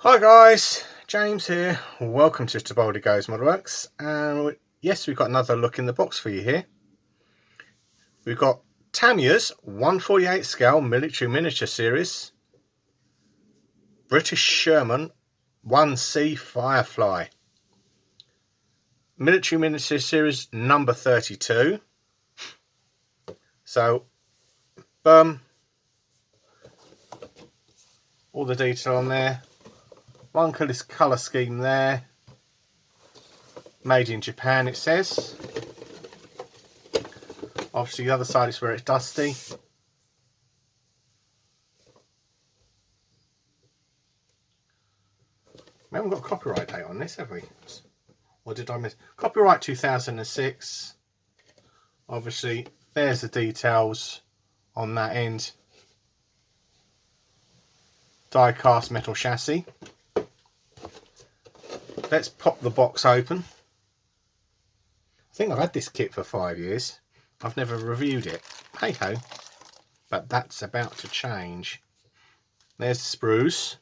Hi guys, James here. Welcome to Tabaldi Goes Modelworks, and yes, we've got another look in the box for you here. We've got Tamiya's 1/48 scale military miniature series, British Sherman 1C Firefly, military miniature series number 32. So, all the detail on there. One colour scheme there. Made in Japan, it says. Obviously, the other side is where it's dusty. We haven't got a copyright date on this, have we? Or did I miss? Copyright 2006. Obviously, there's the details on that end. Die cast metal chassis. Let's pop the box open. I think I've had this kit for 5 years. I've never reviewed it. Hey ho. But that's about to change. There's the sprues.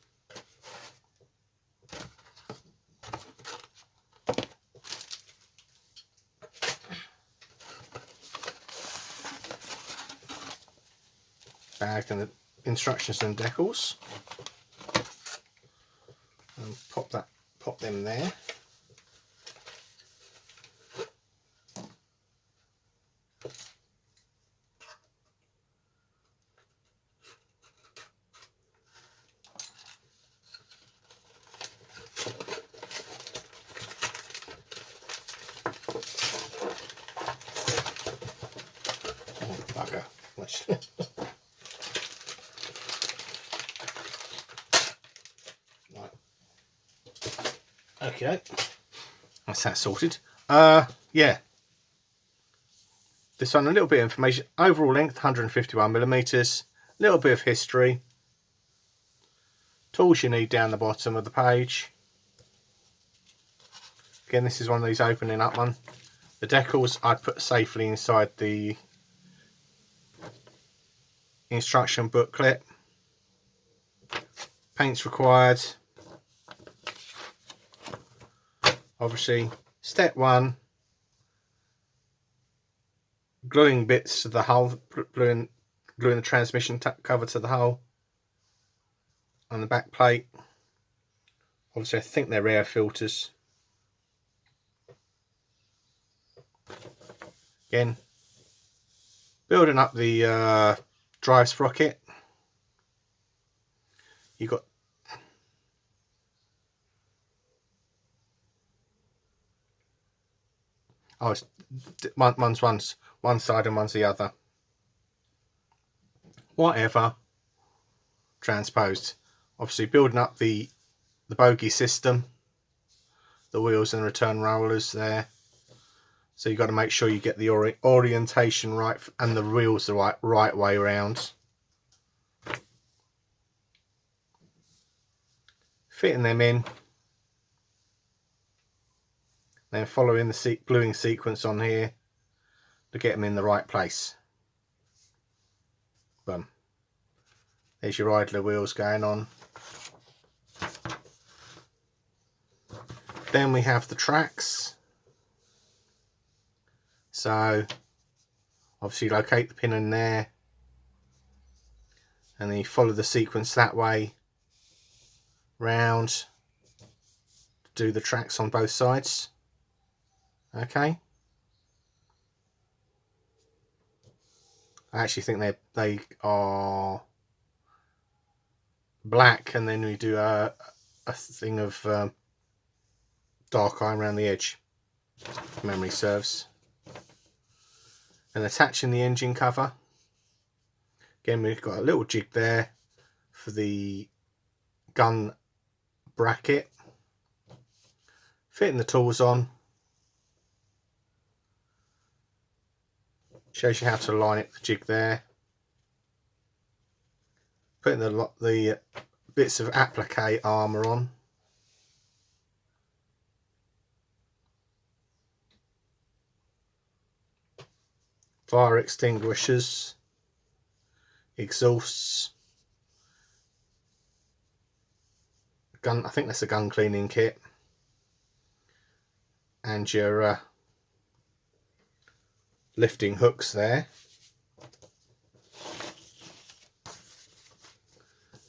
Bag and the instructions and decals. And pop them there. Oh, bugger. Right. Okay. That's that sorted. Yeah. This one, a little bit of information. Overall length 151mm. Little bit of history. Tools you need down the bottom of the page. Again, this is one of these opening up one. The decals I'd put safely inside the instruction booklet. Paints required. Obviously, step 1. Gluing bits to the hull, gluing the transmission cover to the hull on the back plate. Obviously, I think they're air filters. Again, building up the drive sprocket. You got it's one's one side and one's the other. Whatever. Transposed. Obviously, building up the bogie system, the wheels and return rollers there. So you've got to make sure you get the orientation right and the wheels the right way around. Fitting them in. Then following the gluing sequence on here to get them in the right place. Boom. There's your idler wheels going on. Then we have the tracks. So obviously locate the pin in there and then you follow the sequence that way round to do the tracks on both sides. Okay. I actually think they are black, and then we do a thing of dark eye around the edge, if memory serves. And attaching the engine cover. Again, we've got a little jig there for the gun bracket. Fitting the tools on. Shows you how to line it, the jig there. Putting the bits of applique armour on. Fire extinguishers, exhausts, gun, I think that's a gun cleaning kit, and your lifting hooks there.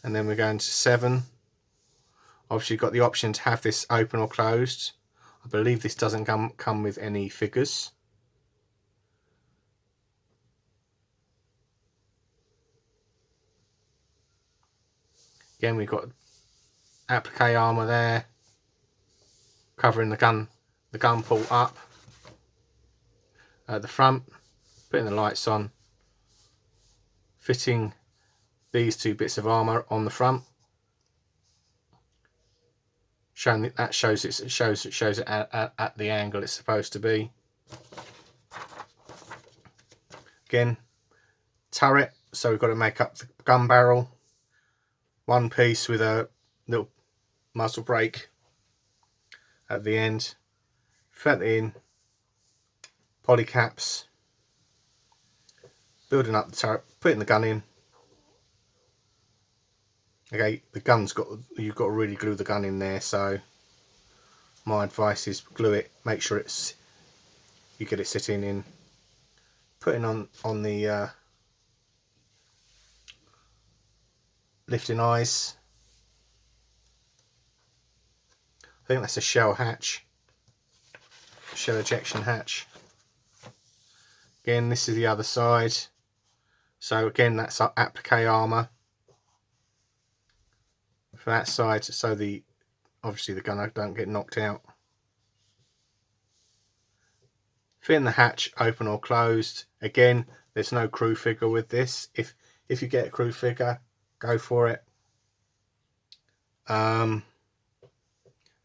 And then we're going to 7. Obviously you've got the option to have this open or closed. I believe this doesn't come with any figures. Again, we've got applique armour there, covering the gun port up at the front, putting the lights on, fitting these 2 bits of armour on the front, showing that shows it at the angle it's supposed to be. Again, turret, so we've got to make up the gun barrel, 1 piece with a little muzzle brake at the end, fit in, poly caps, building up the turret, putting the gun in. Okay, the gun's you've got to really glue the gun in there, so my advice is glue it, make sure you get it sitting in, putting on the lifting eyes. I think that's a shell hatch, shell ejection hatch. Again, this is the other side, so again that's our applique armour for that side, so obviously the gun don't get knocked out. Fitting the hatch open or closed. Again, there's no crew figure with this. If you get a crew figure, go for it. Then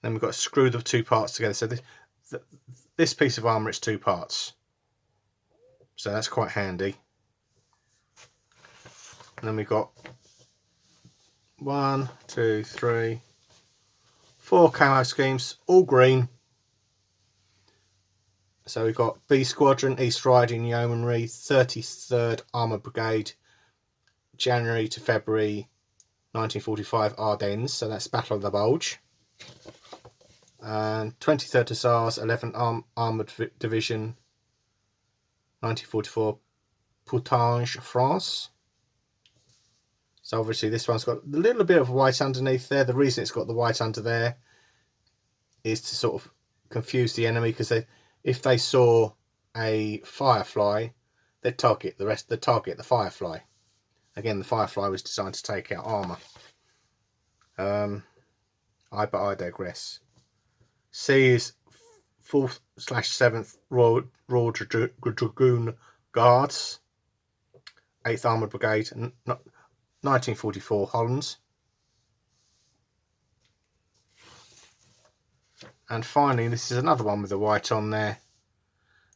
we've got to screw the 2 parts together. So this piece of armour is 2 parts, so that's quite handy. And then we've got 1, 2, 3, 4 camo schemes, all green. So we've got B Squadron, East Riding Yeomanry, 33rd Armoured Brigade, January to February 1945 Ardennes, so that's Battle of the Bulge. And 23rd Hussars, 11th Armoured Division, 1944 Poutange, France. So obviously this one's got a little bit of white underneath there. The reason it's got the white under there is to sort of confuse the enemy, because if they saw a Firefly, they'd target the Firefly. Again, the Firefly was designed to take out armour. But I digress. C is 4th/7th Royal Dragoon Guards, 8th Armoured Brigade, 1944 Hollands. And finally, this is another one with the white on there.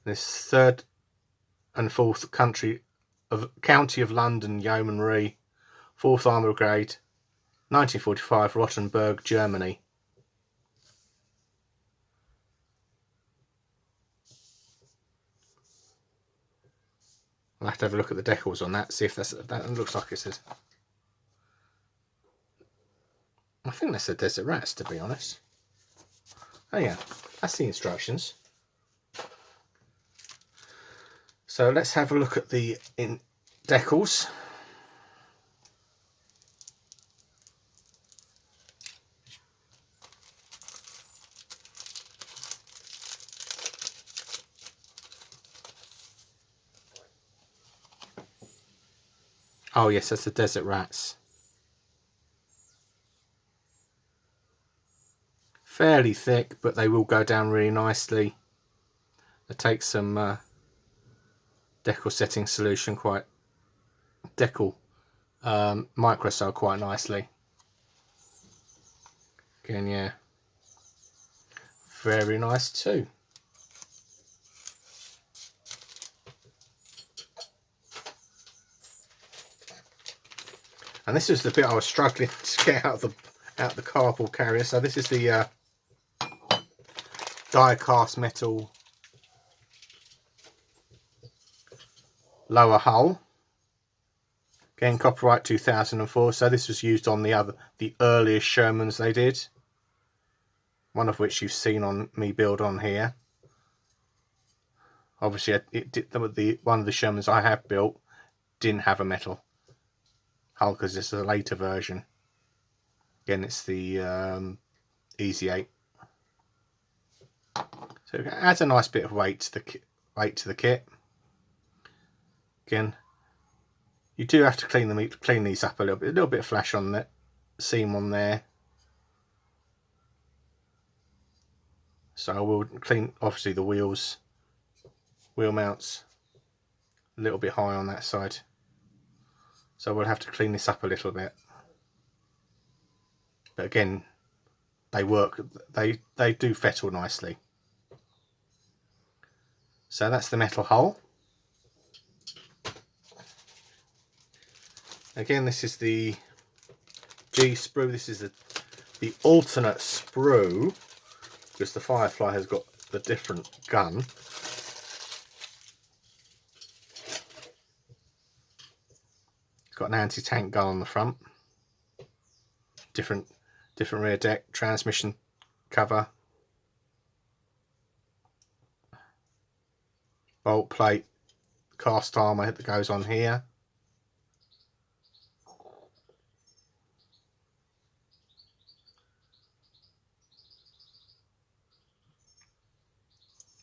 This 3rd and 4th County of London Yeomanry, 4th Armoured Brigade, 1945 Rottenburg, Germany. I'll have to have a look at the decals on that, see if that looks like it says. I think that's the Desert Rats, to be honest. Oh yeah, that's the instructions. So let's have a look at the decals. Oh yes, that's the Desert Rats. Fairly thick, but they will go down really nicely. It takes some decal setting solution, microcell quite nicely. Again, yeah, very nice too. And this is the bit I was struggling to get out the cardboard carrier. So this is the die cast metal lower hull. Again, copyright 2004. So this was used on the earliest Shermans they did. One of which you've seen on me build on here. Obviously, one of the Shermans I have built didn't have a metal hull because this is a later version. Again, it's the Easy 8. So it adds a nice bit of weight to the kit. Again, you do have to clean these up a little bit of flash on the seam on there. So I will clean, obviously, the wheel mounts a little bit high on that side. So we'll have to clean this up a little bit. But again, they work, they do fettle nicely. So that's the metal hull. Again, this is the G sprue. This is the alternate sprue, because the Firefly has got the different gun. It's got an anti-tank gun on the front. Different rear deck, transmission cover, bolt plate, cast armour that goes on here.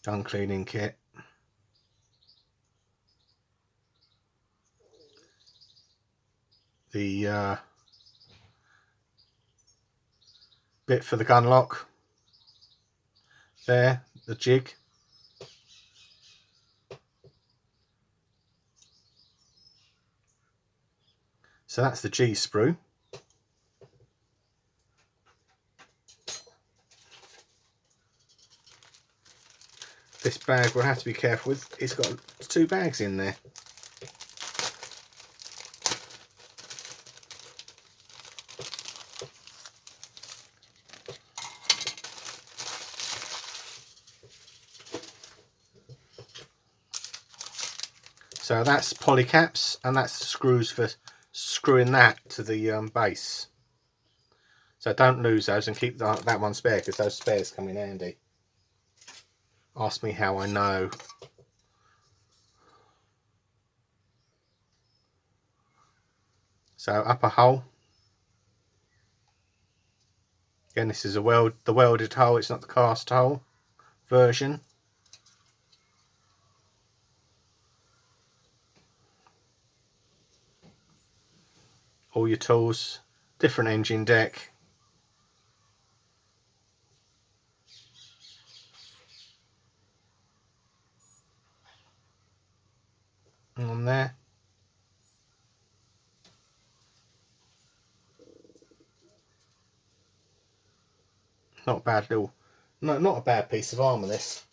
Gun cleaning kit. The bit for the gun lock. There, the jig. So that's the G sprue. This bag we'll have to be careful with. It's got 2 bags in there. So that's poly caps, and that's the screws for screwing that to the base. So don't lose those and keep that one spare, because those spares come in handy. Ask me how I know. So upper hull. Again, this is the welded hull. It's not the cast hull version. All your tools, different engine deck. On there. Not a bad not a bad piece of armour, this.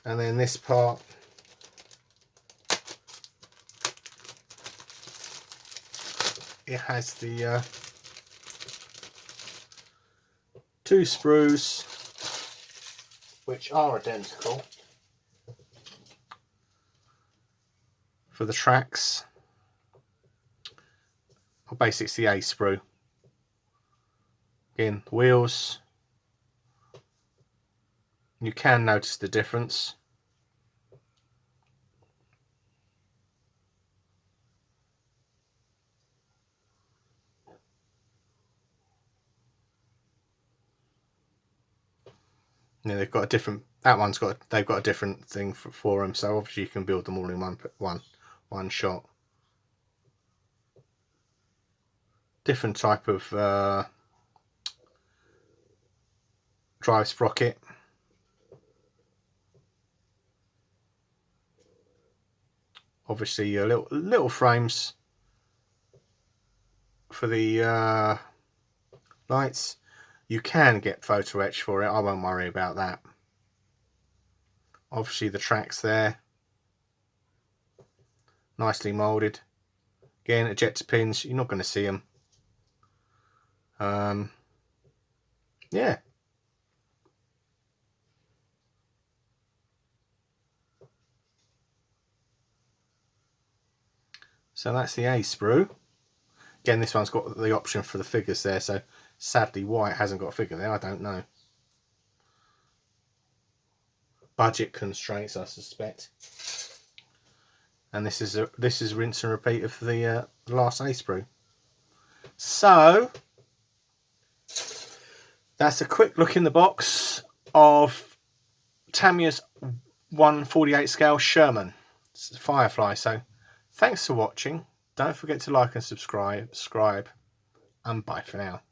And then this part, it has the 2 sprues, which are identical, for the tracks. Well, basically it's the A sprue. Again, the wheels, you can notice the difference. Yeah, they've got a different. They've got a different thing for them. So obviously you can build them all in one shot. Different type of drive sprocket. Obviously your little frames for the lights. You can get photo etch for it. I won't worry about that. Obviously the tracks there, nicely moulded. Again, ejector pins. You're not going to see them. Yeah. So that's the A sprue. Again, this one's got the option for the figures there, so sadly why it hasn't got a figure there, I don't know. Budget constraints, I suspect. And this is rinse and repeat of the last A sprue. So that's a quick look in the box of Tamiya's 1/48 scale Sherman Firefly. So thanks for watching. Don't forget to like and subscribe, and bye for now.